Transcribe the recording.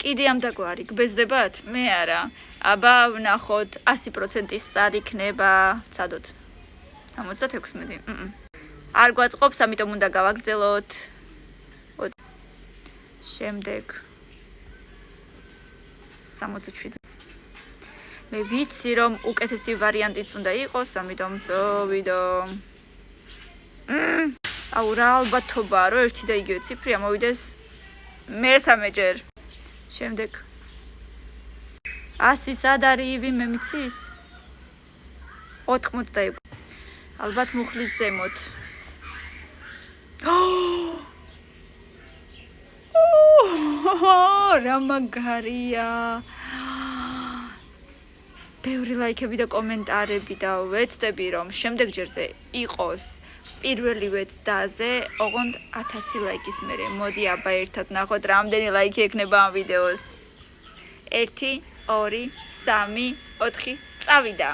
კიდე ამ დაგვარი გბეზდებათ? მე არა. აბა ვნახოთ 100%-ის სად იქნება. ვცადოთ. 76. არ გვაწყობს, ამიტომ უნდა გავაგრძელოთ. შემდეგ 67. მე ვიცი რომ უკეთესი ვარიანტიც უნდა იყოს, ამიტომ წოვიდო. აუ რა ალბათობაა რომ ერთი და იგივე ციფრი ამოვიდეს მესამეჯერ. შემდეგ 100 სად არის ვინმე მიცის? 82. ალბათ მუხლის ზემოთ. რა მაგარია. ბევრი ლაიქები და კომენტარები და ვეცდები რომ შემდეგ ჯერზე იყოს პირველი ვეცდაზე, ოღონდ 1000 ლაიქის მერე. მოდი აბა ერთად ნახოთ რამდენი ლაიქი ექნება ამ ვიდეოს. 1 2 3 4 წავიდა.